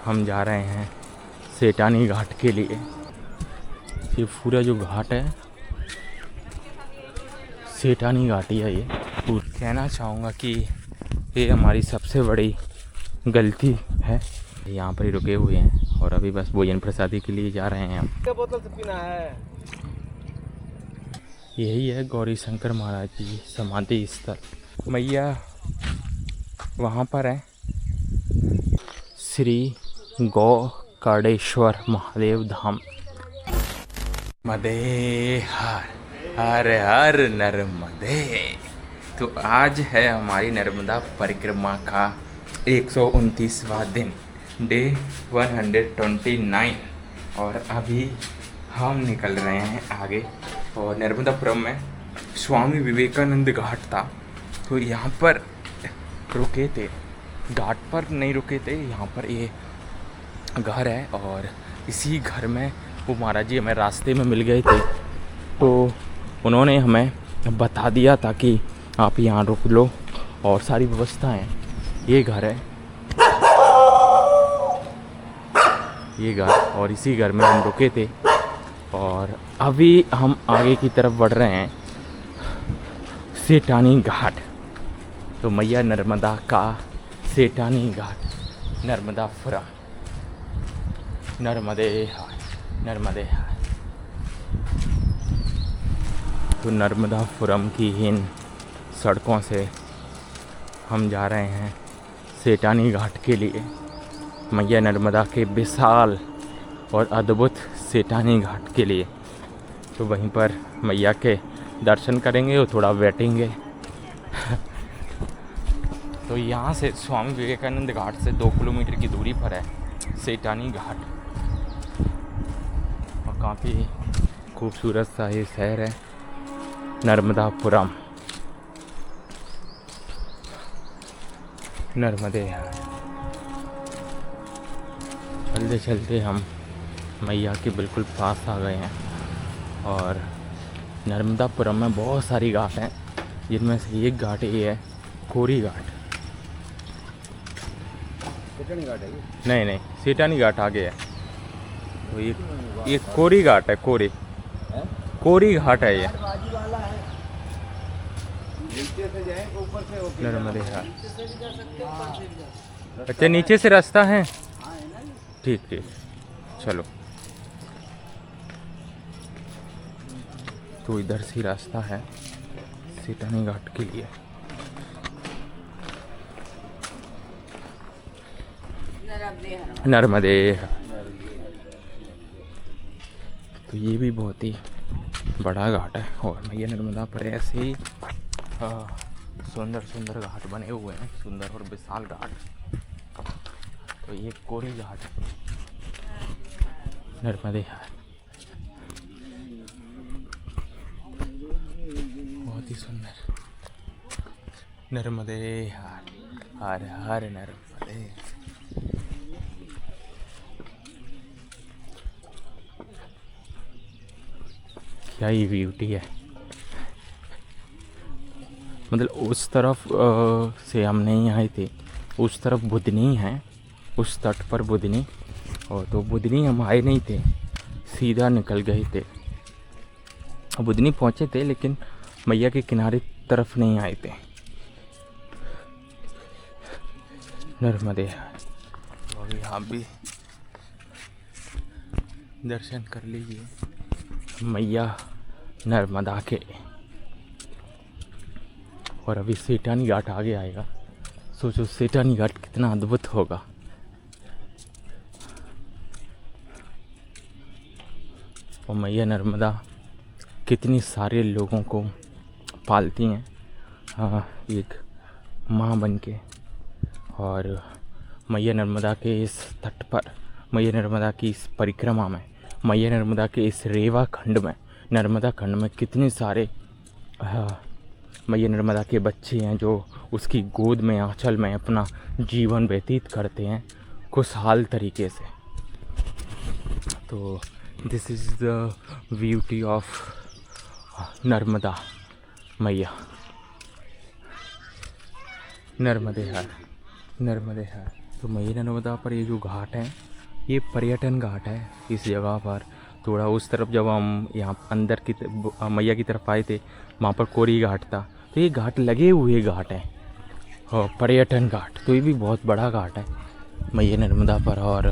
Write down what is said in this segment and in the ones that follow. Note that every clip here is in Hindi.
हम जा रहे हैं सेठानी घाट के लिए। ये पूरा जो घाट है सेठानी घाट ही है ये। कहना चाहूँगा कि ये हमारी सबसे बड़ी गलती है। यहाँ पर ही रुके हुए हैं और अभी बस भोजन प्रसादी के लिए जा रहे हैं हम। क्या बोतल से पीना है? यही है गौरी शंकर महाराज जी समाधि स्थल। मैया वहाँ पर है श्री गौ काड़ेश्वर महादेव धाम। मदे हर हर हर नर्मदे। तो आज है हमारी नर्मदा परिक्रमा का 129वां दिन, डे 129। और अभी हम निकल रहे हैं आगे। और नर्मदापुरम में स्वामी विवेकानंद घाट था, तो यहाँ पर रुके थे। घाट पर नहीं रुके थे, यहाँ पर ये घर है और इसी घर में वो महाराज जी हमें रास्ते में मिल गए थे, तो उन्होंने हमें बता दिया था कि आप यहाँ रुक लो और सारी व्यवस्था है। ये घर है, ये घर, और इसी घर में हम रुके थे। और अभी हम आगे की तरफ बढ़ रहे हैं सेठानी घाट। तो मैया नर्मदा का सेठानी घाट, नर्मदापुरम। नर्मदे हाय, नर्मदे हाय। तो नर्मदापुरम की इन सड़कों से हम जा रहे हैं सेठानी घाट के लिए। मैया नर्मदा के विशाल और अद्भुत सेठानी घाट के लिए। तो वहीं पर मैया के दर्शन करेंगे और थोड़ा बैठेंगे। तो यहाँ से स्वामी विवेकानंद घाट से 2 किलोमीटर की दूरी पर है सेठानी घाट। और काफ़ी खूबसूरत सा ये शहर है नर्मदापुरम। नर्मदे। चलते चलते हम मैया के बिल्कुल पास आ गए हैं। और नर्मदापुरम में बहुत सारी घाट हैं, जिनमें से एक घाट ये है कोरी घाट। सेठानी घाट है ये? नहीं नहीं, सेठानी घाट आगे है। तो ये कोरी घाट है, कोरी कोरी घाट है ये। नर्मदे घाट। अच्छा, नीचे से रास्ता है? ठीक ठीक, चलो। तो इधर से रास्ता है सेठानी घाट के लिए। नर्मदे। तो ये भी बहुत ही बड़ा घाट है। और मैया नर्मदा पर ऐसे ही सुंदर सुंदर घाट बने हुए हैं, सुंदर और विशाल घाट। तो ये कोरी घाट, नर्मदे घाट, बहुत ही सुंदर। नर्मदे हर हर हर नर्मदे। क्या ये ब्यूटी है। मतलब उस तरफ से हम नहीं आए थे, उस तरफ बुधनी है, उस तट पर बुधनी। और तो बुधनी हम आए नहीं थे, सीधा निकल गए थे। बुधनी पहुँचे थे लेकिन मैया के किनारे तरफ नहीं आए थे। नर्मदे। और यहाँ भी दर्शन कर लीजिए मैया नर्मदा के। और अभी सेठानी घाट आगे आएगा। सोचो सेठानी घाट कितना अद्भुत होगा। और मैया नर्मदा कितनी सारे लोगों को पालती हैं, एक माँ बन के। और मैया नर्मदा के इस तट पर, मैया नर्मदा की इस परिक्रमा में, मैया नर्मदा के इस रेवा खंड में, नर्मदा खंड में कितने सारे मैया नर्मदा के बच्चे हैं जो उसकी गोद में, आंचल में अपना जीवन व्यतीत करते हैं खुशहाल तरीके से। तो this is the beauty of Narmada मैया। नर्मदे हर, नर्मदे हर। तो मैया नर्मदा पर ये जो घाट है ये पर्यटन घाट है। इस जगह पर थोड़ा उस तरफ जब हम यहाँ अंदर की मैया की तरफ आए थे वहाँ पर कोरी घाट था, तो ये घाट लगे हुए घाट हैं और पर्यटन घाट, तो ये भी बहुत बड़ा घाट है मैया नर्मदा पर। और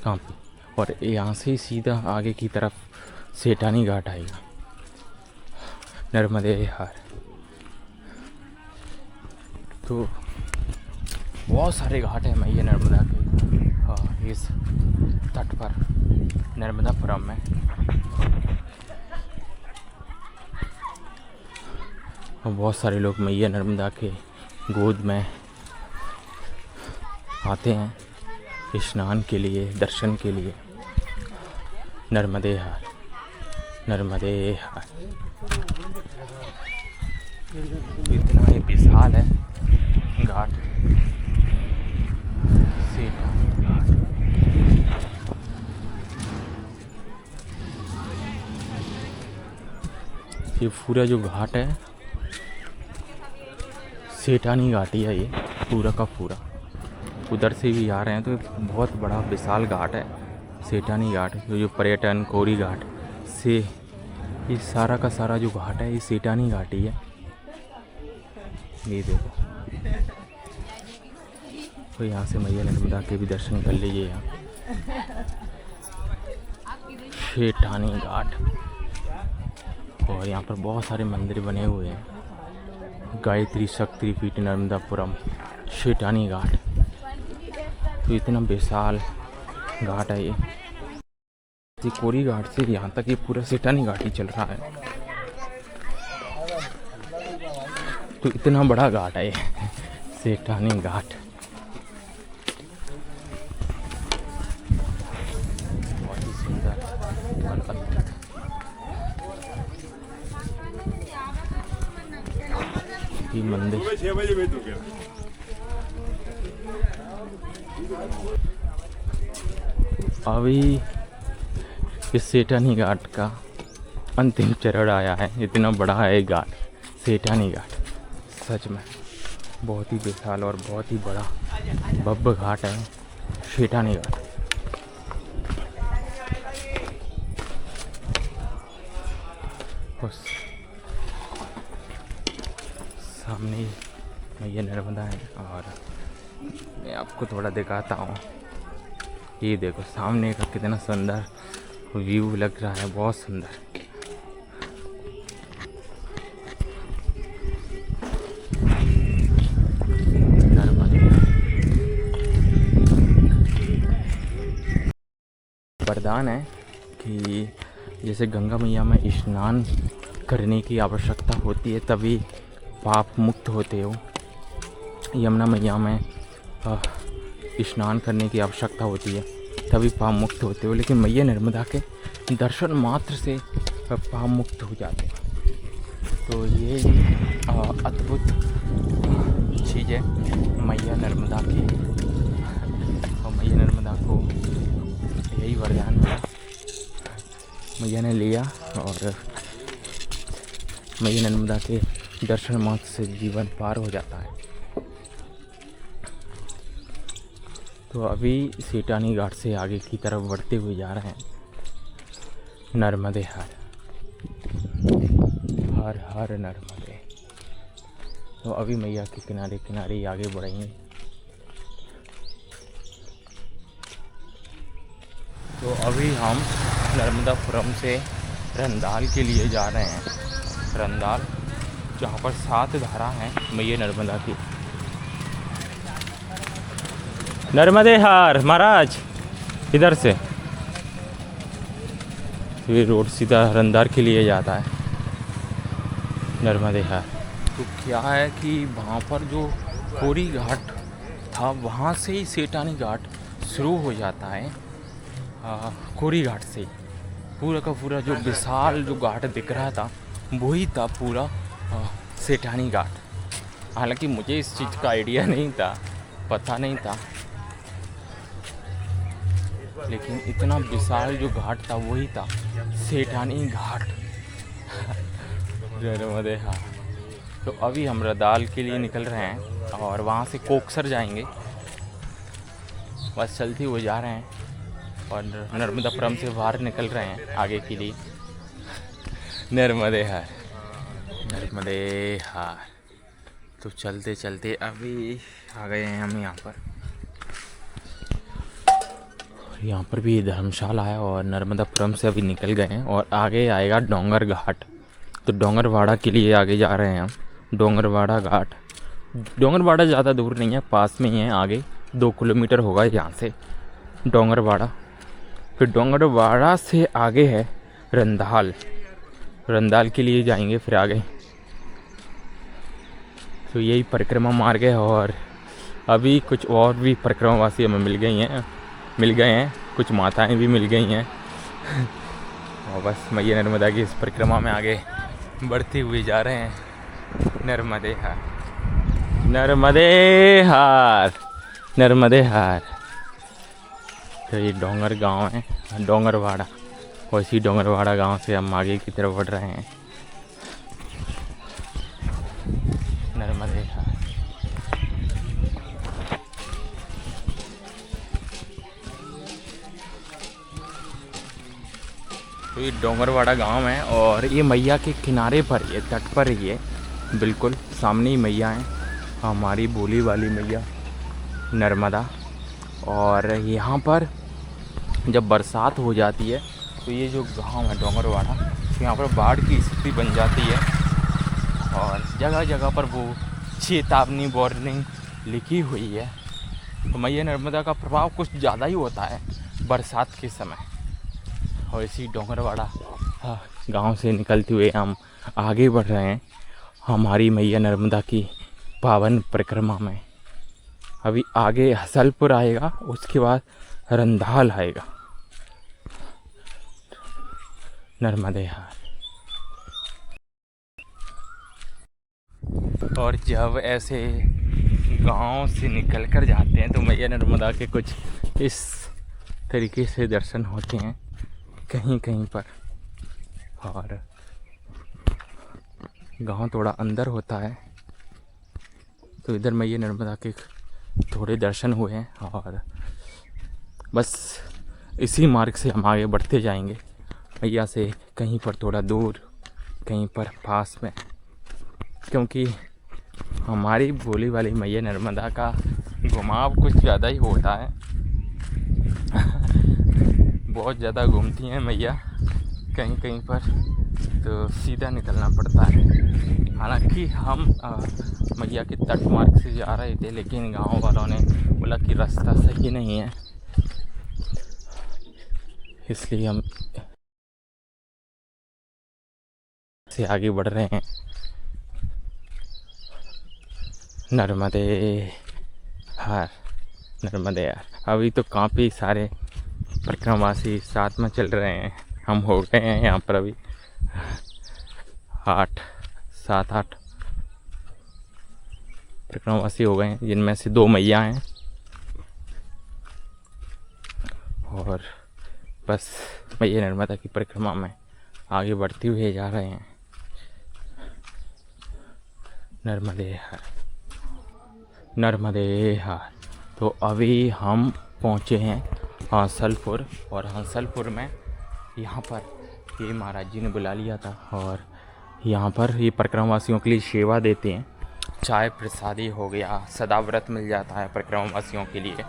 कहाँ पे, और यहाँ से सीधा आगे की तरफ सेठानी घाट आएगा, नर्मदे हार। तो बहुत सारे घाट हैं मैया नर्मदा के इस तट पर नर्मदापुरम में। और बहुत सारे लोग मैया नर्मदा के गोद में आते हैं स्नान के लिए, दर्शन के लिए। नर्मदे हार, नर्मदे हार। इतना ही विशाल है घाट, सेठानी घाट। ये पूरा जो घाट है सेठानी घाट ही है, ये पूरा का पूरा। उधर से भी आ रहे हैं तो बहुत बड़ा विशाल घाट है सेठानी घाट। जो पर्यटन कोरी घाट से ये सारा का सारा जो घाट है ये सेठानी घाट ही है। ये देखो, तो यहाँ से मैया नर्मदा के भी दर्शन कर लीजिए। यहाँ सेठानी घाट, और यहाँ पर बहुत सारे मंदिर बने हुए हैं। गायत्री शक्ति पीठ नर्मदापुरम सेठानी घाट, तो इतना विशाल घाट है ये कोरी घाट से यहाँ तक ये पूरा सेठानी घाट ही चल रहा है। तो इतना बड़ा घाट है ये सेठानी घाट। बहुत ही सुंदर और अद्भुत। ये मंदिर अभी इस सेठानी घाट का अंतिम चरण आया है। इतना बड़ा है घाट सेठानी घाट, सच में बहुत ही विशाल और बहुत ही बड़ा भव्य घाट है सेठानी घाट। बस सामने मैया नर्मदा है और मैं आपको थोड़ा दिखाता हूँ। ये देखो सामने का कितना सुंदर व्यू लग रहा है, बहुत सुंदर। वरदान है कि जैसे गंगा मैया में स्नान करने की आवश्यकता होती है तभी पाप मुक्त होते हो, यमुना मैया में स्नान करने की आवश्यकता होती है तभी पाप मुक्त होते हो, लेकिन मैया नर्मदा के दर्शन मात्र से पाप मुक्त हो जाते हैं। तो ये अद्भुत चीज़ है मैया नर्मदा की। और मैया नर्मदा को यही वरदान मिला, मैया ने लिया और मैया नर्मदा के दर्शन मात्र से जीवन पार हो जाता है। तो अभी सेठानी घाट से आगे की तरफ बढ़ते हुए जा रहे हैं। नर्मदे हर हर हर नर्मदे। तो अभी मैया के किनारे किनारे आगे बढ़ेंगे। तो अभी हम नर्मदापुरम से रंदाल के लिए जा रहे हैं। रंदाल जहाँ पर 7 धारा हैं मैया नर्मदा की। नर्मदे हार महाराज, इधर से ये रोड सीधा रंदार के लिए जाता है, नर्मदे हार। तो क्या है कि वहाँ पर जो कोरी घाट था वहाँ से ही सेठानी घाट शुरू हो जाता है। कोरी घाट से पूरा का पूरा जो विशाल जो घाट दिख रहा था वही था पूरा सेठानी घाट। हालांकि मुझे इस चीज़ का आइडिया नहीं था, पता नहीं था, लेकिन इतना विशाल जो घाट था वही था सेठानी घाट। नर्मदे हार। तो अभी हम रदाल के लिए निकल रहे हैं और वहाँ से कोकसर जाएंगे। बस चलती हुए जा रहे हैं और नर्मदापुरम से बाहर निकल रहे हैं आगे के लिए। नर्मदे हार, नर्मदे हार। तो चलते चलते अभी आ गए हैं हम यहाँ पर। यहाँ पर भी धर्मशाला है और नर्मदापुरम से अभी निकल गए हैं और आगे आएगा डोंगर घाट। तो डोंगरवाड़ा के लिए आगे जा रहे हैं हम। डोंगरवाड़ा घाट, डोंगरवाड़ा ज़्यादा दूर नहीं है, पास में ही है। आगे 2 किलोमीटर होगा यहाँ से डोंगरवाड़ा। फिर डोंगरवाड़ा से आगे है रंधाल, रंधाल के लिए जाएंगे फिर आगे। तो यही परिक्रमा मार्ग है और अभी कुछ और भी परिक्रमावासी हमें मिल गए हैं, कुछ माताएं भी मिल गई हैं। और बस मैया नर्मदा की इस परिक्रमा में आगे बढ़ते हुए जा रहे हैं। नर्मदे हार, नर्मदे हार, नर्मदे हार। तो ये डोंगर गांव है, डोंगरवाड़ा। और इसी डोंगरवाड़ा गांव से हम आगे की तरफ बढ़ रहे हैं। नर्मदे हार। तो ये डोंगरवाड़ा गांव है और ये मैया के किनारे पर, ये तट पर ही है, बिल्कुल सामने ही मैया है, हमारी भोली वाली मैया नर्मदा। और यहाँ पर जब बरसात हो जाती है तो ये जो गांव है डोंगरवाड़ा, तो यहाँ पर बाढ़ की स्थिति बन जाती है और जगह जगह पर वो चेतावनी वार्निंग लिखी हुई है। तो मैया नर्मदा का प्रभाव कुछ ज़्यादा ही होता है बरसात के समय। और इसी डोंगरवाड़ा गांव से निकलते हुए हम आगे बढ़ रहे हैं हमारी मैया नर्मदा की पावन परिक्रमा में। अभी आगे हसलपुर आएगा, उसके बाद रंधाल आएगा। नर्मदे हार। और जब ऐसे गांव से निकल कर जाते हैं तो मैया नर्मदा के कुछ इस तरीके से दर्शन होते हैं कहीं कहीं पर। और गांव थोड़ा अंदर होता है तो इधर मैया नर्मदा के थोड़े दर्शन हुए हैं और बस इसी मार्ग से हम आगे बढ़ते जाएंगे। मैया से कहीं पर थोड़ा दूर, कहीं पर पास में, क्योंकि हमारी भोली वाली मैया नर्मदा का घुमाव कुछ ज़्यादा ही होता है। बहुत ज़्यादा घूमती हैं मैया कहीं कहीं पर, तो सीधा निकलना पड़ता है। हालांकि हम मैया के तट मार्ग से जा रहे थे, लेकिन गांव वालों ने बोला कि रास्ता सही नहीं है, इसलिए हम से आगे बढ़ रहे हैं। नर्मदे हार, नर्मदे हार। अभी तो काफ़ी सारे परिक्रमावासी साथ में चल रहे हैं। हम हो गए हैं यहाँ पर अभी 7-8 परिक्रमावासी हो गए हैं, जिनमें से 2 मैया हैं। और बस मैया नर्मदा की परिक्रमा में आगे बढ़ते हुए जा रहे हैं। नर्मदे हार, नर्मदे हार। तो अभी हम पहुँचे हैं हंसलपुर, और हंसलपुर में यहाँ पर ये महाराज जी ने बुला लिया था और यहाँ पर ये परिक्रमावासियों के लिए सेवा देते हैं। चाय प्रसादी हो गया, सदा व्रत मिल जाता है परिक्रमावासियों के लिए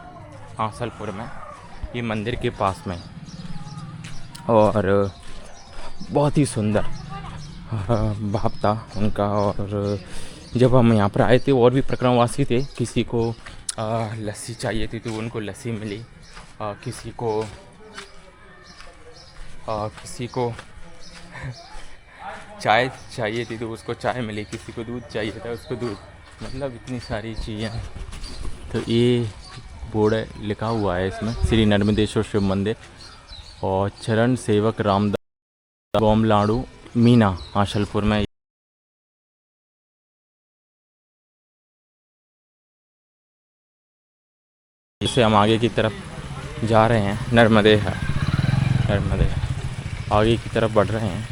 हंसलपुर में, ये मंदिर के पास में। और बहुत ही सुंदर भाव था उनका। और जब हम यहाँ पर आए थे और भी परिक्रमावासी थे, किसी को लस्सी चाहिए थी तो उनको लस्सी मिली, किसी को चाय चाहिए थी तो उसको चाय मिली, किसी को दूध चाहिए था उसको दूध, मतलब इतनी सारी चीज़ें। तो ये बोर्ड लिखा हुआ है इसमें, श्री नर्मदेश्वर शिव मंदिर और चरण सेवक रामदास बोमलाड़ू मीना हंसलपुर में। इसे हम आगे की तरफ जा रहे हैं। नर्मदे है, नर्मदे आगे की तरफ बढ़ रहे हैं।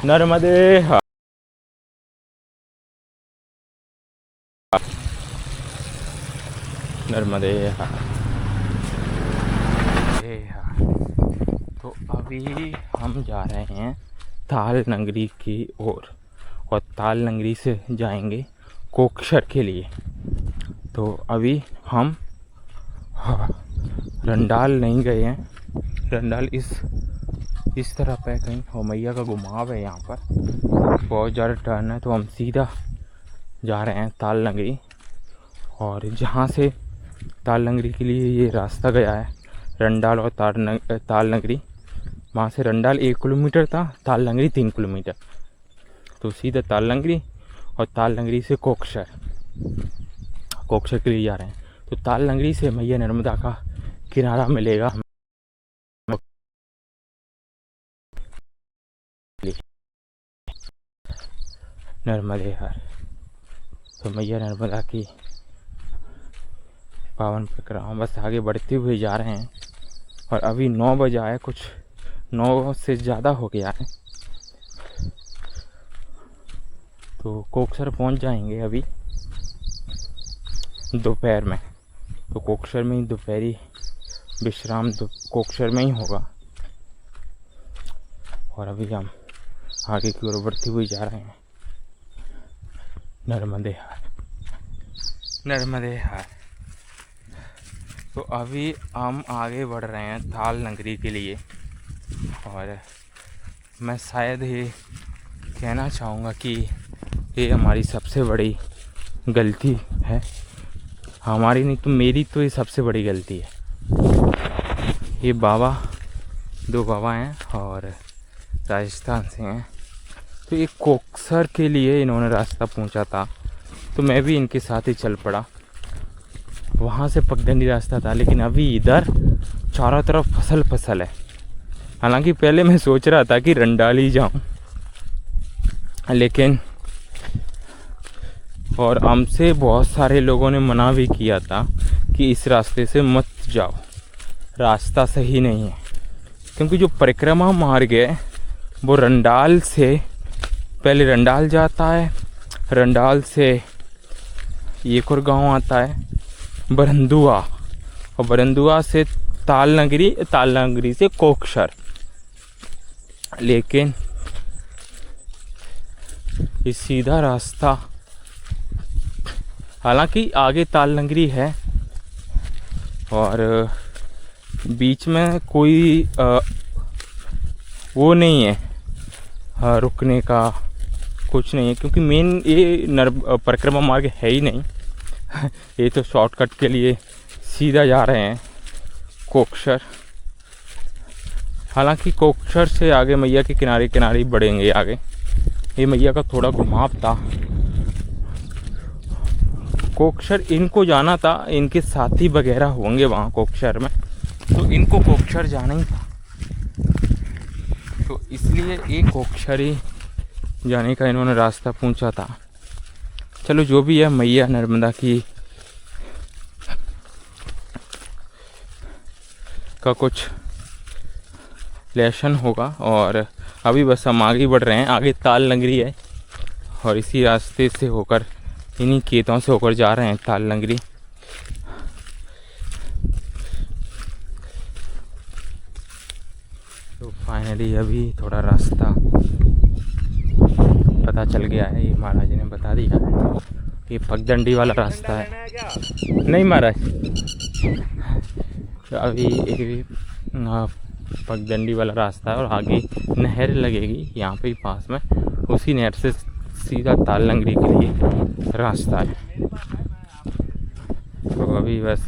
नर्मदे हर। नर्मदे हर। तो अभी हम जा रहे हैं ताल नगरी की ओर और ताल नगरी से जाएंगे कोकसर के लिए। तो अभी हम रंडाल नहीं गए हैं। रंडाल इस तरफ है कहीं, और मैया का घुमाव है यहाँ पर, बहुत ज़्यादा टर्न है। तो हम सीधा जा रहे हैं ताल नगरी, और जहाँ से ताल नगरी के लिए ये रास्ता गया है रंडाल और ताल नगरी, वहाँ से रंडाल 1 किलोमीटर था, ताल नगरी 3 किलोमीटर। तो सीधा ताल नगरी और ताल नगरी से कोकसर के लिए जा रहे हैं। तो ताल नगरी से मैया नर्मदा का किनारा मिलेगा। नर्मदे हर। तो मैया नर्मदा की पावन परिक्रमा बस आगे बढ़ते हुए जा रहे हैं। और अभी 9 बजे आया, कुछ 9 से ज़्यादा हो गया है। तो कोकसर पहुंच जाएंगे अभी दोपहर में। तो कोकसर में ही दोपहरी विश्राम तो कोकसर में ही होगा। और अभी हम आगे की ओर बढ़ते हुए जा रहे हैं। नर्मदे हर। नर्मदे हर। तो अभी हम आगे बढ़ रहे हैं ताल नगरी के लिए। और मैं शायद ये कहना चाहूँगा कि ये हमारी सबसे बड़ी गलती है। हमारी नहीं तो मेरी तो ये सबसे बड़ी गलती है। ये बाबा 2 बाबा हैं और राजस्थान से हैं। तो ये कोकसर के लिए इन्होंने रास्ता पूछा था, तो मैं भी इनके साथ ही चल पड़ा। वहाँ से पगडंडी रास्ता था, लेकिन अभी इधर चारों तरफ फसल है। हालांकि पहले मैं सोच रहा था कि रंडाल ही जाऊँ, लेकिन और हमसे बहुत सारे लोगों ने मना भी किया था कि इस रास्ते से मत जाओ, रास्ता सही नहीं है। क्योंकि जो परिक्रमा मार्ग है वो रंडाल से पहले रंडाल जाता है, रंडाल से एक और गांव आता है बरंदुआ, और बरंदुआ से ताल नगरी से कोकसर। लेकिन ये सीधा रास्ता, हालांकि आगे ताल नगरी है और बीच में कोई वो नहीं है रुकने का, कुछ नहीं है। क्योंकि मेन ये परिक्रमा मार्ग है ही नहीं। ये तो शॉर्टकट के लिए सीधा जा रहे हैं कोकसर। हालांकि कोकसर से आगे मैया के किनारे ही बढ़ेंगे आगे। ये मैया का थोड़ा घुमाव था। कोकसर इनको जाना था, इनके साथी वगैरह होंगे वहाँ कोकसर में, तो इनको कोकसर जाना ही था। तो इसलिए ये कोकसर ही जाने का इन्होंने रास्ता पूछा था। चलो जो भी है, मैया नर्मदा की का कुछ लेसन होगा। और अभी बस हम आगे बढ़ रहे हैं। आगे ताल नगरी है और इसी रास्ते से होकर, इन्हीं खेतों से होकर जा रहे हैं ताल नगरी। तो फाइनली अभी थोड़ा रास्ता पता चल गया है। ये महाराज ने बता दिया है, ये पगडंडी वाला रास्ता है। नहीं महाराज, तो अभी एक पगडंडी वाला रास्ता है और आगे नहर लगेगी यहाँ पे ही पास में। उसी नहर से सीधा ताल नगरी के लिए रास्ता है। तो अभी बस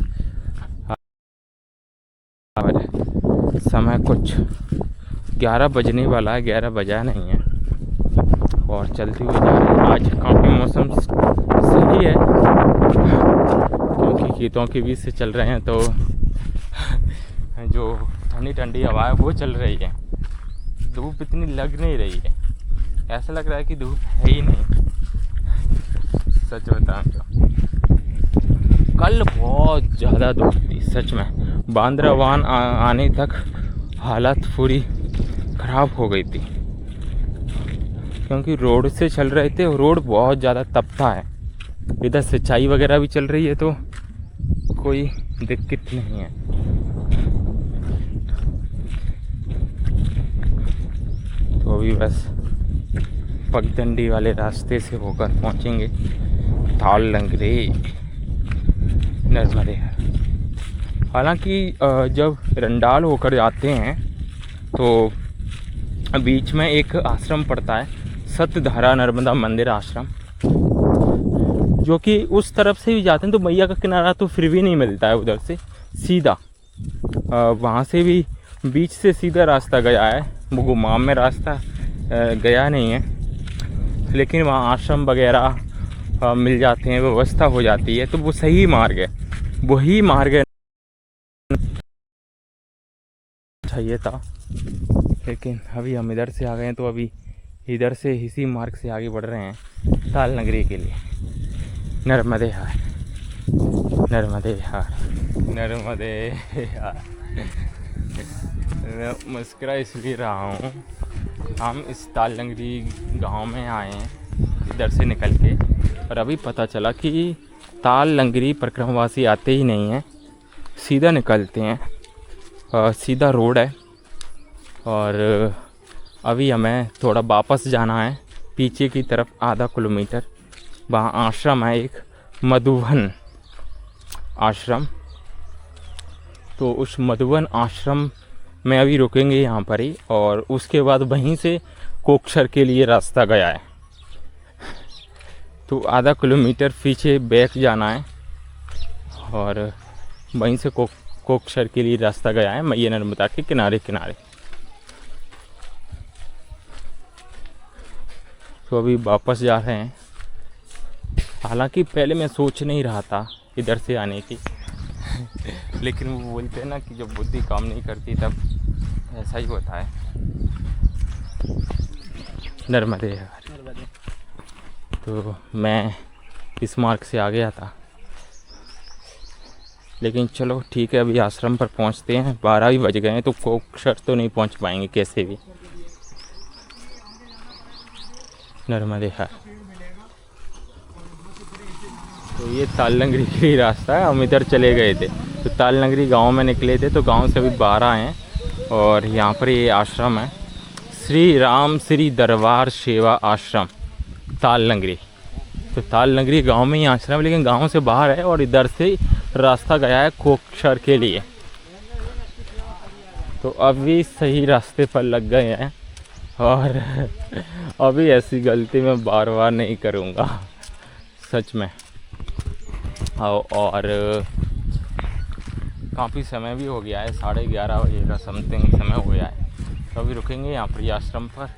समय कुछ 11 बजने वाला है, 11 बजा नहीं है और चलते हुए जा रहे हैं। आज काफ़ी मौसम सही है क्योंकि खेतों के बीच से चल रहे हैं, तो जो ठंडी ठंडी हवा है वो चल रही है। धूप इतनी लग नहीं रही है, ऐसा लग रहा है कि धूप है ही नहीं। सच बताऊं तो कल बहुत ज़्यादा धूप थी सच में। बांद्रावान आने तक हालत पूरी ख़राब हो गई थी। क्योंकि रोड से चल रहे थे, रोड बहुत ज़्यादा तपता है। इधर सिंचाई वगैरह भी चल रही है तो कोई दिक्कत नहीं है। तो अभी बस पगडंडी वाले रास्ते से होकर पहुंचेंगे ताल लंगरी नर्मदे। हालांकि जब रंडाल होकर जाते हैं तो बीच में एक आश्रम पड़ता है, सत्यधारा नर्मदा मंदिर आश्रम, जो कि उस तरफ से भी जाते हैं तो मैया का किनारा तो फिर भी नहीं मिलता है उधर से सीधा। वहाँ से भी बीच से सीधा रास्ता गया है, वो गुमाम में रास्ता गया नहीं है, लेकिन वहाँ आश्रम वगैरह मिल जाते हैं, व्यवस्था हो जाती है, तो वो सही मार्ग है, वही मार्ग चाहिए था। लेकिन अभी हम इधर से आ गए हैं तो अभी इधर से इसी मार्ग से आगे बढ़ रहे हैं ताल नगरी के लिए। नर्मदे हार, नर्मदे हार, नर्मदे हार। मैं मुस्कुरा इसलिए रहा हूँ, हम इस ताल नगरी गाँव में आए हैं इधर से निकल के, और अभी पता चला कि ताल लंगरी परिक्रमावासी आते ही नहीं हैं, सीधा निकलते हैं, सीधा रोड है। और अभी हमें थोड़ा वापस जाना है पीछे की तरफ आधा किलोमीटर, वहाँ आश्रम है एक मधुवन आश्रम, तो उस मधुवन आश्रम में अभी रुकेंगे यहाँ पर ही, और उसके बाद वहीं से कोकसर के लिए रास्ता गया है, तो आधा किलोमीटर पीछे बैक जाना है, और वहीं से कोकसर के लिए रास्ता गया है मैया नर्मदा के किनारे किनारे। तो अभी वापस जा रहे हैं। हालांकि पहले मैं सोच नहीं रहा था इधर से आने की लेकिन वो बोलते हैं ना कि जब बुद्धि काम नहीं करती तब ऐसा ही होता है। नर्मदे यार, तो मैं इस मार्ग से आ गया था, लेकिन चलो ठीक है, अभी आश्रम पर पहुंचते हैं। 12 भी बज गए हैं तो कोकसर तो नहीं पहुंच पाएंगे कैसे भी। नर्मदे हार, तो ये ताल लंगरी की रास्ता है, हम इधर चले गए थे तो ताल लंगरी गाँव में निकले थे, तो गांव से अभी 12 हैं, और यहाँ पर ये आश्रम है श्री राम श्री दरबार सेवा आश्रम ताल लंगरी। तो ताल लंगरी गाँव में ही आश्रम है, लेकिन गाँव से बाहर है, और इधर से रास्ता गया है कोकसर के लिए। तो अभी सही रास्ते पर लग गए हैं, और अभी ऐसी गलती मैं बार बार नहीं करूँगा सच में। और काफ़ी समय भी हो गया है, 11:30 बजे का समथिंग समय हो गया है, तो अभी रुकेंगे यहाँ पर आश्रम पर,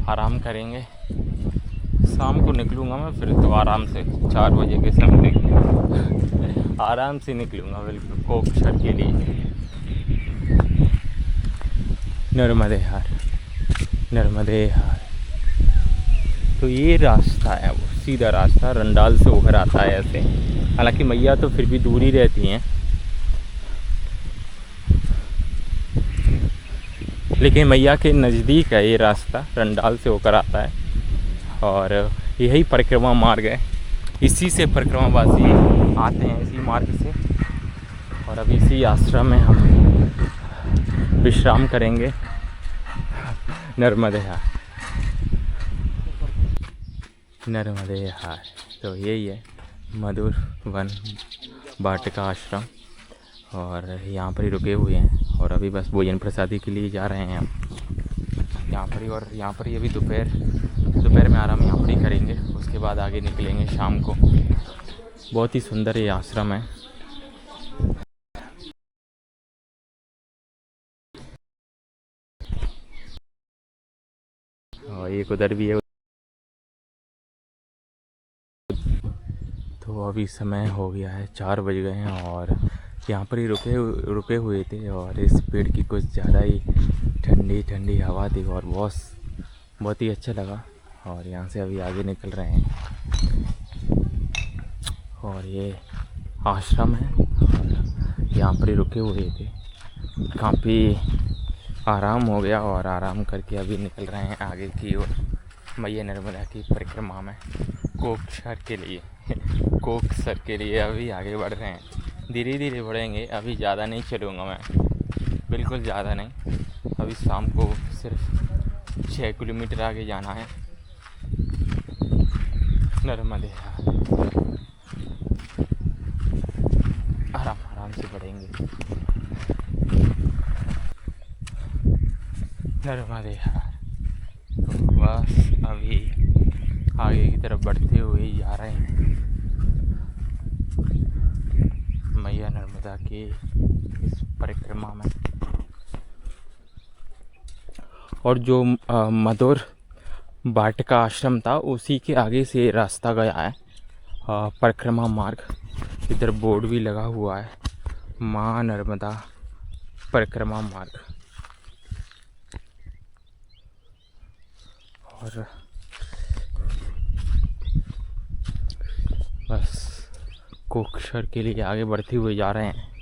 आराम करेंगे। शाम को निकलूँगा मैं फिर तो आराम से 4 बजे के समथिंग आराम से निकलूँगा बिल्कुल कोकसर के लिए। नर्मदे हार, नर्मदे हार। तो ये रास्ता है, वो सीधा रास्ता रंडाल से होकर आता है ऐसे। हालांकि मैया तो फिर भी दूर ही रहती हैं, लेकिन मैया के नज़दीक है ये रास्ता, रंडाल से होकर आता है, और यही परिक्रमा मार्ग है, इसी से परिक्रमावासी आते हैं, इसी मार्ग से। और अभी इसी आश्रम में हम विश्राम करेंगे। नर्मदे हार, नर्मदे हार। तो यही है मधुर वन वाटिका आश्रम, और यहाँ पर ही रुके हुए हैं, और अभी बस भोजन प्रसादी के लिए जा रहे हैं हम यहाँ पर ही। और यहाँ पर ही अभी दोपहर में आराम यहाँ पर ही करेंगे, उसके बाद आगे निकलेंगे शाम को। बहुत ही सुंदर ये आश्रम है। और एक उधर भी है। तो अभी समय हो गया है 4 बज गए हैं, और यहाँ पर ही रुके हुए थे, और इस पेड़ की कुछ ज़्यादा ही ठंडी ठंडी हवा थी, और बहुत ही अच्छा लगा। और यहाँ से अभी आगे निकल रहे हैं, और ये आश्रम है, और यहाँ पर ही रुके हुए थे। काफ़ी आराम हो गया और आराम करके अभी निकल रहे हैं आगे की ओर मैया नर्मदा की परिक्रमा में कोकसर के लिए कोकसर के लिए अभी आगे बढ़ रहे हैं। धीरे धीरे बढ़ेंगे, अभी ज़्यादा नहीं चलूँगा मैं, बिल्कुल ज़्यादा नहीं। अभी शाम को सिर्फ 6 किलोमीटर आगे जाना है। नर्मदे आराम आराम से बढ़ेंगे। नर्मदे तो बस अभी आगे की तरफ बढ़ते हुए जा रहे हैं मैया नर्मदा की इस परिक्रमा में। और जो मधुर वाटिका आश्रम था उसी के आगे से रास्ता गया है परिक्रमा मार्ग। इधर बोर्ड भी लगा हुआ है, माँ नर्मदा परिक्रमा मार्ग। और बस कोकसर के लिए आगे बढ़ते हुए जा रहे हैं।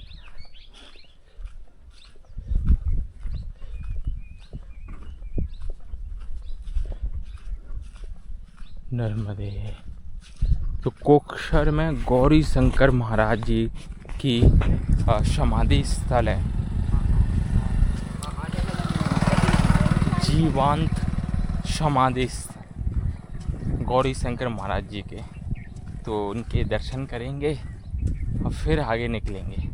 नर्मदे तो कोकसर में गौरी शंकर महाराज जी की समाधि स्थल है, जीवांत समाधि स्थल गौरी शंकर महाराज जी के। तो उनके दर्शन करेंगे और फिर आगे निकलेंगे।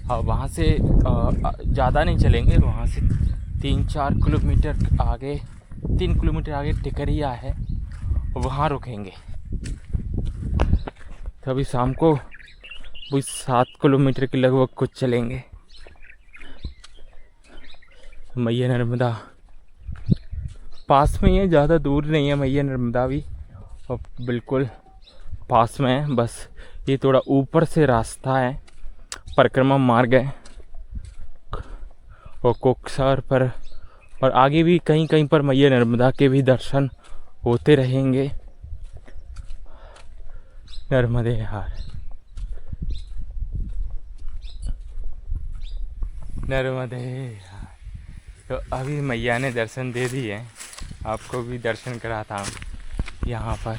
और वहाँ से ज़्यादा नहीं चलेंगे, वहाँ से 3-4 किलोमीटर आगे 3 किलोमीटर आगे टिकरिया है, वहाँ रुकेंगे। तो अभी शाम को वही 7 किलोमीटर के लगभग कुछ चलेंगे। मैया नर्मदा पास में ही है, ज़्यादा दूर नहीं है मैया नर्मदा भी, और बिल्कुल पास में है। बस ये थोड़ा ऊपर से रास्ता है, परिक्रमा मार्ग है। और कोकसर पर और आगे भी कहीं कहीं पर मैया नर्मदा के भी दर्शन होते रहेंगे। नर्मदे हार नर्मदे हार। तो अभी मैया ने दर्शन दे दिए, आपको भी दर्शन कराता हूँ यहाँ पर,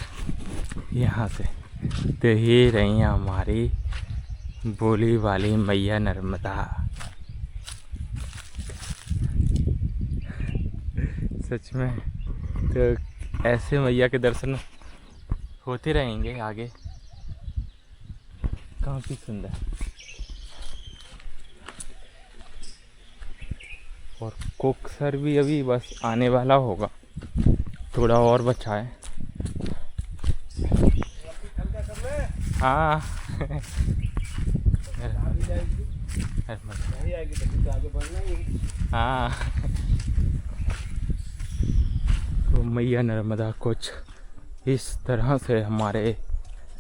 यहाँ से। तो ये रही हमारी बोली वाली मैया नर्मदा। सच में तो ऐसे मैया के दर्शन होते रहेंगे आगे। काफ़ी सुंदर। और कोकसर भी अभी बस आने वाला होगा, थोड़ा और बचा है। हाँ हाँ। तो मैया नर्मदा कुछ इस तरह से हमारे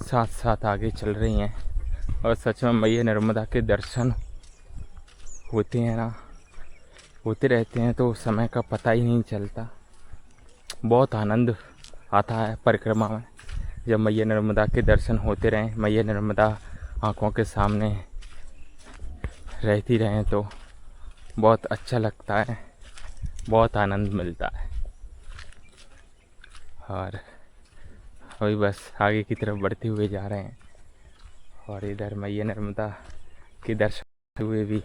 साथ साथ आगे चल रही हैं। और सच में मैया नर्मदा के दर्शन होते हैं ना, होते रहते हैं तो समय का पता ही नहीं चलता। बहुत आनंद आता है परिक्रमा में जब मैया नर्मदा के दर्शन होते रहें, मैया नर्मदा आँखों के सामने रहती रहें तो बहुत अच्छा लगता है, बहुत आनंद मिलता है। और अभी बस आगे की तरफ बढ़ते हुए जा रहे हैं। और इधर मैया नर्मदा के दर्शन हुए भी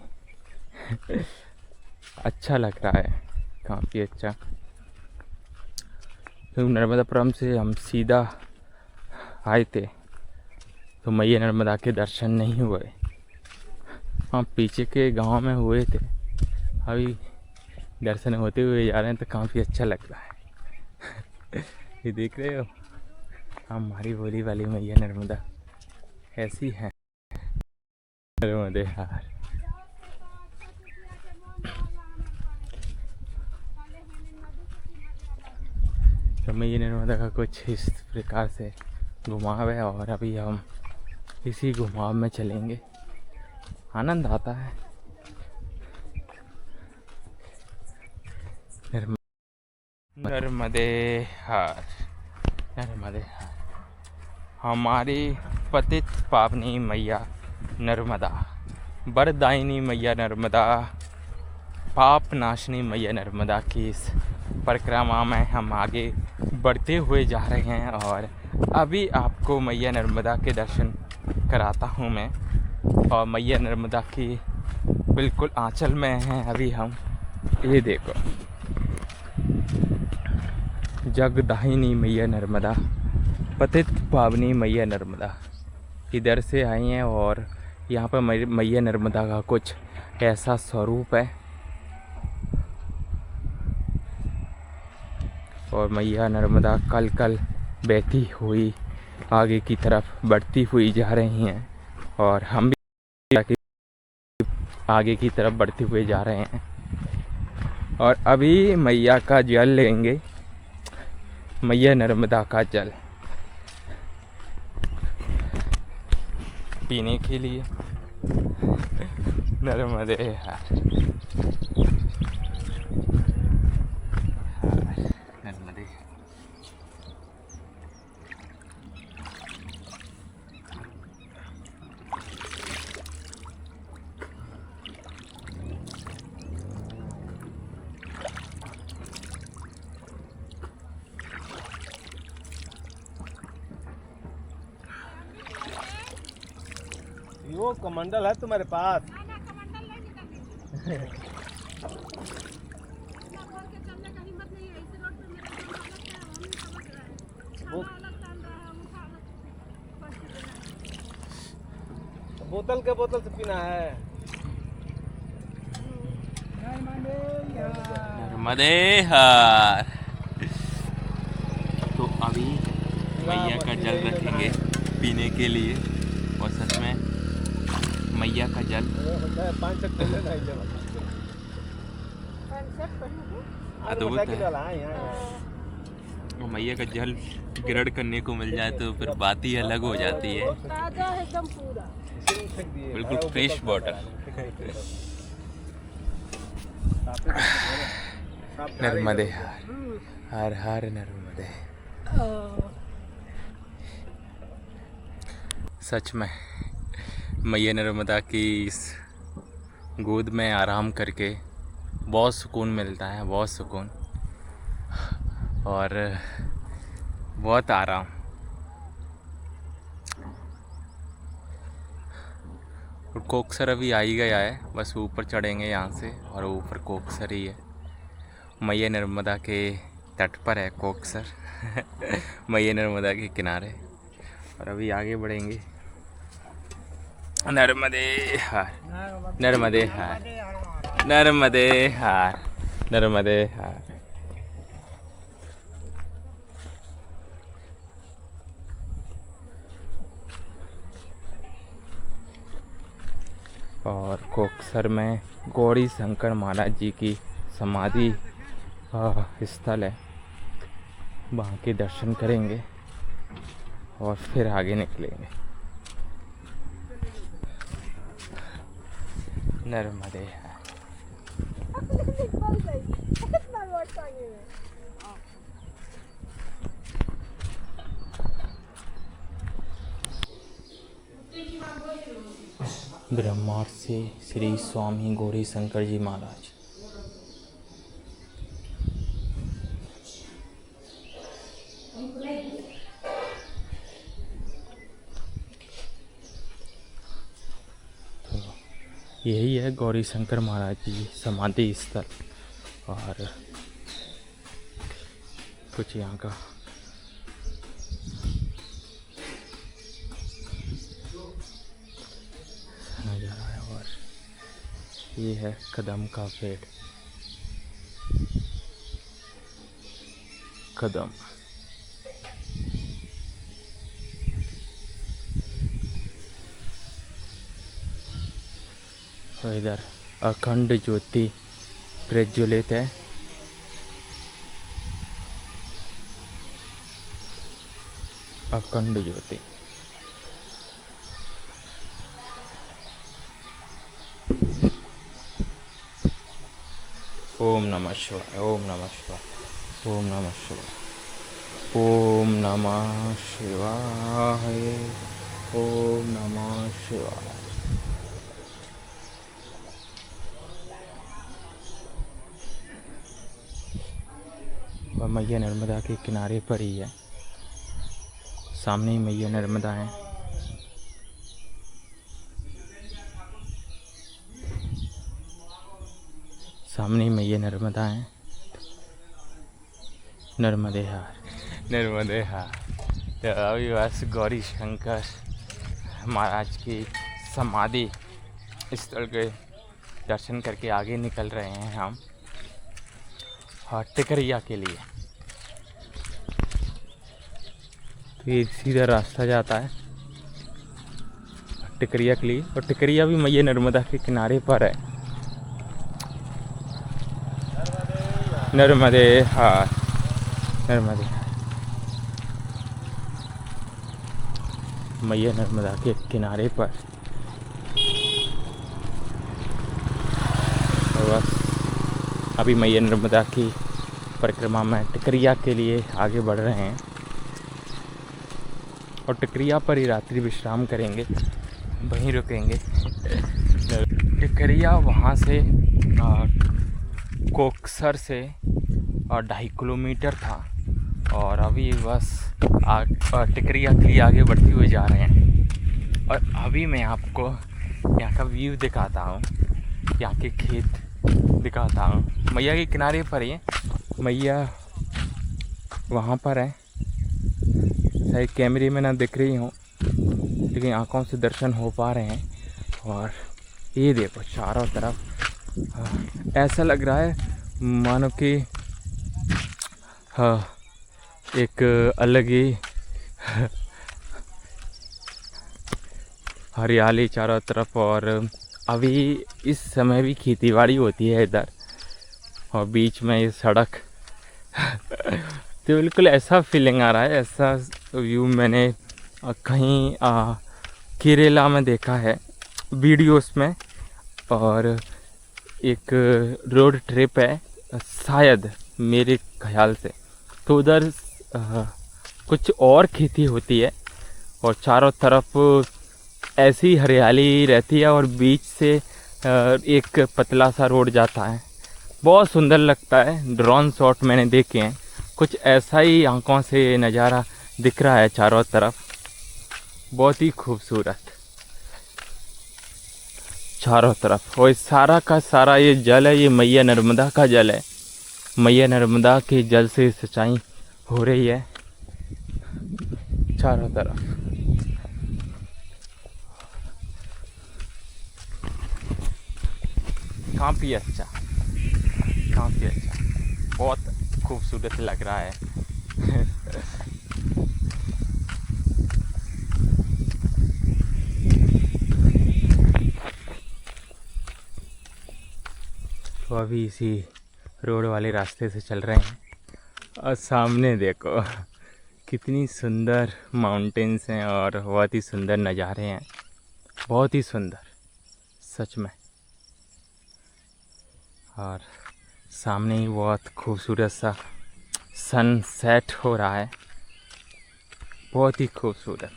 अच्छा लग रहा है, काफ़ी अच्छा। तो नर्मदापुरम से हम सीधा आए थे तो मैया नर्मदा के दर्शन नहीं हुए। हाँ, पीछे के गांव में हुए थे, अभी दर्शन होते हुए जा रहे हैं तो काफ़ी अच्छा लग रहा है। ये देख रहे हो हमारी बोली वाली मैया नर्मदा ऐसी है। नर्मदे हार। तो मैया नर्मदा का कुछ इस प्रकार से घुमाव है और अभी हम इसी घुमाव में चलेंगे। आनंद आता है। नर्मदे हार, नर्मदे हार। हमारी पतित पावनी मैया नर्मदा, वरदायिनी मैया नर्मदा पाप नाशनी मैया नर्मदा की इस परिक्रमा में हम आगे बढ़ते हुए जा रहे हैं और अभी आपको मैया नर्मदा के दर्शन कराता हूँ मैं। और मैया नर्मदा की बिल्कुल आंचल में हैं अभी हम। ये देखो, जगदाहिनी मैया नर्मदा, पतित पावनी मैया नर्मदा इधर से आई हैं और यहाँ पर मैया नर्मदा का कुछ ऐसा स्वरूप है। और मैया नर्मदा कल कल बहती हुई आगे की तरफ बढ़ती हुई जा रही हैं और हम भी आगे की तरफ बढ़ते हुए जा रहे हैं। और अभी मैया का जल लेंगे, मैया नर्मदा का जल पीने के लिए। नर्मदे हर नर्मदे। वो कमंडल है तुम्हारे पास? बोतल के बोतल से पीना है। नर्मदे हर। तो अभी मैया का जल रखेंगे पीने के लिए और सच में मैया का जल अद्भुत है। और मैया का जल ग्रहण करने को मिल जाए तो फिर बात ही अलग हो जाती है। बिल्कुल फ्रेश वाटर। नर्मदे हर हर नर्मदे। सच में मैया नर्मदा की इस गोद में आराम करके बहुत सुकून मिलता है, बहुत सुकून और बहुत आराम। और कोकसर अभी आ ही गया है, बस ऊपर चढ़ेंगे यहाँ से और ऊपर कोकसर ही है। मैया नर्मदा के तट पर है कोकसर। मैया नर्मदा के किनारे। और अभी आगे बढ़ेंगे। नर्मदे हार, नर्मदे हार, नर्मदे हार, नर्मदे हार। और कोकसर में गौरी शंकर महाराज जी की समाधि स्थल है, वहाँ के दर्शन करेंगे और फिर आगे निकलेंगे। नर्मदे ब्रह्मर्षि श्री स्वामी गौरी शंकर जी महाराज। तो यही है गौरी शंकर महाराज जी समाधि स्थल और कुछ यहाँ का नज़ारा है। और ये है कदम का पेड़, कदम। और इधर अखंड ज्योति प्रज्वलित है। अखंड ज्योति। ओम नमः शिवाय, ओम नमः शिवाय, ओम नमः शिवाय, ओम नमः शिवाय, ओम नमः शिवाय। मैया नर्मदा के किनारे पर ही है, सामने ही मैया नर्मदा है। सामने ही मैया नर्मदा है। नर्मदे हार, नर्मदे हार। तो अभी बस गौरी शंकर महाराज की समाधि स्थल के दर्शन करके आगे निकल रहे हैं हम और टिकरिया के लिए। तो ये सीधा रास्ता जाता है टिकरिया के लिए, और टिकरिया भी मैया नर्मदा के किनारे पर है। नर्मदे हार, नर्मदे मैया नर्मदा के किनारे पर। और बस अभी मैया नर्मदा की परिक्रमा में टिकरिया के लिए आगे बढ़ रहे हैं और टिकरिया पर ही रात्रि विश्राम करेंगे, वहीं रुकेंगे। टिकरिया वहाँ से कोकसर से 2.5 किलोमीटर था और अभी बस टिकरिया के लिए आगे बढ़ते हुए जा रहे हैं। और अभी मैं आपको यहाँ का व्यू दिखाता हूँ, यहाँ के खेत दिखाता हूँ। मैया के किनारे पर ही मैया वहाँ पर है, शायद कैमरे में ना दिख रही हूँ लेकिन आँखों से दर्शन हो पा रहे हैं। और ये देखो चारों तरफ ऐसा लग रहा है मानो कि एक अलग ही हरियाली चारों तरफ। और अभी इस समय भी खेतीबाड़ी होती है इधर, और बीच में ये सड़क तो बिल्कुल ऐसा फीलिंग आ रहा है, ऐसा व्यू मैंने कहीं केरला में देखा है वीडियोस में। और एक रोड ट्रिप है शायद मेरे ख्याल से, तो उधर कुछ और खेती होती है और चारों तरफ ऐसी हरियाली रहती है और बीच से एक पतला सा रोड जाता है। बहुत सुंदर लगता है। ड्रोन शॉट मैंने देखे हैं, कुछ ऐसा ही आंखों से नज़ारा दिख रहा है चारों तरफ, बहुत ही खूबसूरत चारों तरफ। और सारा का सारा ये जल है, ये मैया नर्मदा का जल है। मैया नर्मदा के जल से सिंचाई हो रही है चारों तरफ। काफ़ी अच्छा, काफ़ी अच्छा, बहुत खूबसूरत लग रहा है। तो अभी इसी रोड वाले रास्ते से चल रहे हैं और सामने देखो कितनी सुंदर माउंटेन्स हैं और बहुत ही सुंदर नज़ारे हैं, बहुत ही सुंदर सच में। और सामने ही बहुत खूबसूरत सा सनसेट हो रहा है, बहुत ही खूबसूरत।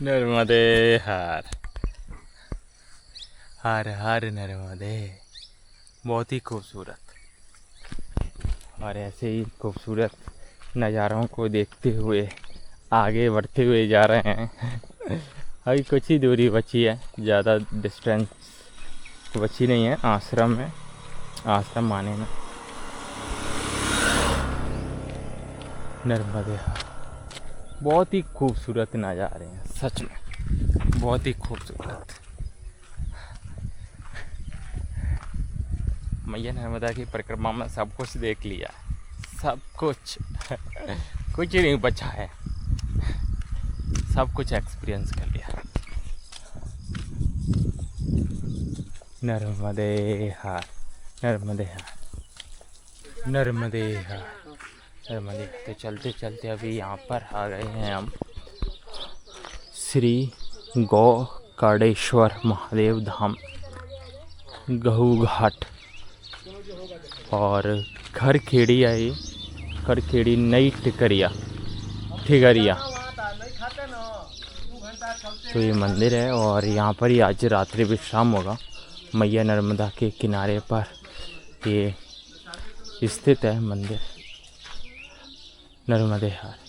नर्मदे हर, हर हर नर्मदे। बहुत ही खूबसूरत। और ऐसे ही खूबसूरत नज़ारों को देखते हुए आगे बढ़ते हुए जा रहे हैं। अभी कुछ ही दूरी बची है, ज़्यादा डिस्टेंस बची नहीं है आश्रम में, आश्रम आने में। नर्मदे हर, बहुत ही खूबसूरत नज़ारे हैं सच में, बहुत ही खूबसूरत। मैया नर्मदा की परिक्रमा में सब कुछ देख लिया, सब कुछ कुछ नहीं बचा है, सब कुछ एक्सपीरियंस कर लिया। नर्मदे हर, नर्मदे हर, नर्मदे हर, नर्मदे। तो चलते चलते अभी यहाँ पर आ गए हैं हम श्री गौ काडेश्वर महादेव धाम गहू घाट। और खरखेड़ी आई, खरखेड़ी नई टिकरिया ठिगरिया, तो ये मंदिर है और यहाँ पर ही आज रात्रि विश्राम होगा। मैया नर्मदा के किनारे पर ये स्थित है मंदिर नर्मदे हार।